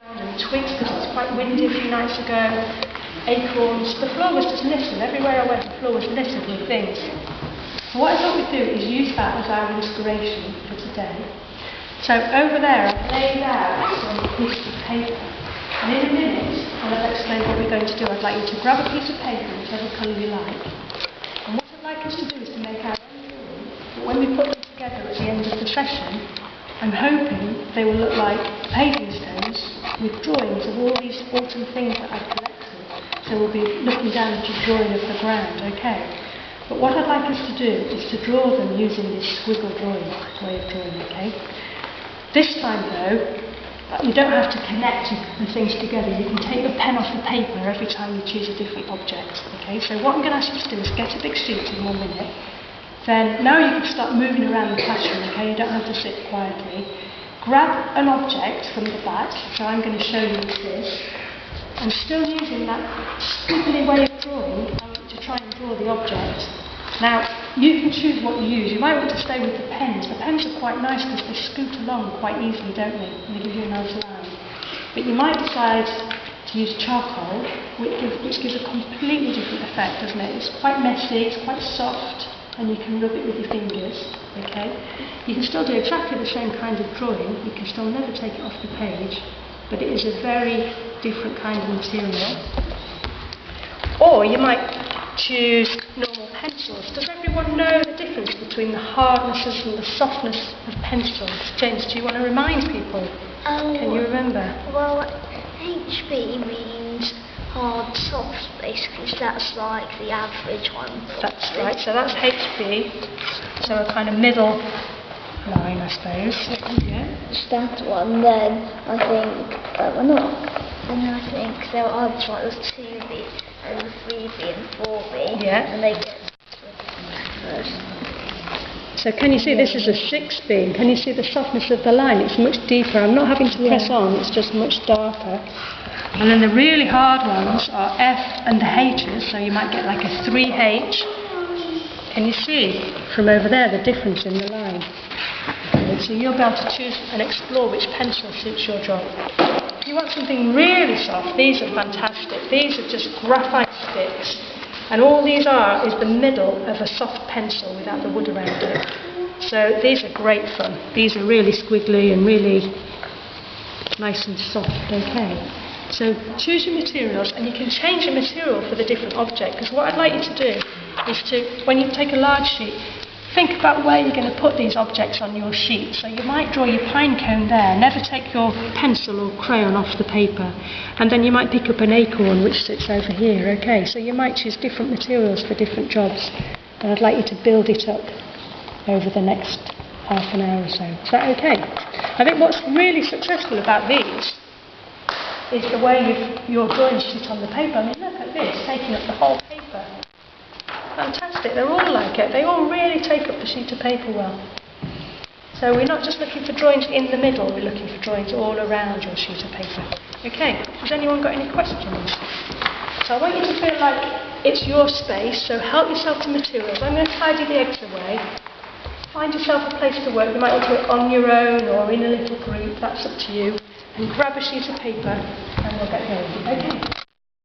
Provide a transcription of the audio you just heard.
And twigs because it's quite windy a few nights ago, acorns. The floor was just littered. Everywhere I went, the floor was littered with things. What I thought we'd do is use that as our inspiration for today. So over there I've laid out some pieces of paper. And in a minute, when I've explained what we're going to do, I'd like you to grab a piece of paper, whichever colour you like. And what I'd like us to do is to make our own drawing. But when we put them together at the end of the session, I'm hoping they will look like paving stones with drawings of all these autumn things that I've collected. So we'll be looking down at a drawing of the ground, okay? But what I'd like us to do is to draw them using this squiggle drawing way of drawing, okay? This time though, you don't have to connect the things together. You can take the pen off the paper every time you choose a different object, okay? So what I'm going to ask you to do is get a big sheet in 1 minute. Then now you can start moving around the classroom, okay? You don't have to sit quietly. Grab an object from the back, so I'm going to show you this. And still using that squiggly way of drawing, I want you to try and draw the object. Now, you can choose what you use. You might want to stay with the pens. The pens are quite nice because they scoot along quite easily, don't they? And they give you a nice line. But you might decide to use charcoal, which gives a completely different effect, doesn't it? It's quite messy, it's quite soft, and you can rub it with your fingers, okay? You can still do exactly the same kind of drawing. You can still never take it off the page, but it is a very different kind of material. Or you might choose normal pencils. Does everyone know the difference between the hardnesses and the softness of pencils? James, do you want to remind people? Can you remember? Well, HB means hard, soft, basically, so that's like the average one. Probably. That's right, so that's HB, so a kind of middle line, I suppose. Yeah. It's that one, then I think, then I think there are like the 2B and the 3B and 4B, yeah. And they get first. So can you see this is a 6B? Can you see the softness of the line? It's much deeper. I'm not having to press on, it's just much darker. And then the really hard ones are F and the H's, so you might get like a 3H. Can you see from over there the difference in the line? Okay, so you'll be able to choose and explore which pencil suits your job. If you want something really soft, these are fantastic. These are just graphite sticks. And all these are is the middle of a soft pencil without the wood around it. So these are great fun. These are really squiggly and really nice and soft, okay? So choose your materials, and you can change your material for the different object, because what I'd like you to do is to, when you take a large sheet, think about where you're going to put these objects on your sheet. So you might draw your pine cone there, never take your pencil or crayon off the paper, and then you might pick up an acorn which sits over here, okay? So you might choose different materials for different jobs, and I'd like you to build it up over the next half an hour or so. Is that okay? I think what's really successful about these is the way your drawings sit on the paper. I mean, look at this, taking up the whole paper. Fantastic, they're all like it. They all really take up the sheet of paper well. So we're not just looking for drawings in the middle, we're looking for drawings all around your sheet of paper. Okay, has anyone got any questions? So I want you to feel like it's your space, so help yourself to materials. I'm going to tidy the eggs away. Find yourself a place to work. You might want to work on your own or in a little group, that's up to you. And grab a sheet of paper and we'll get going. Okay.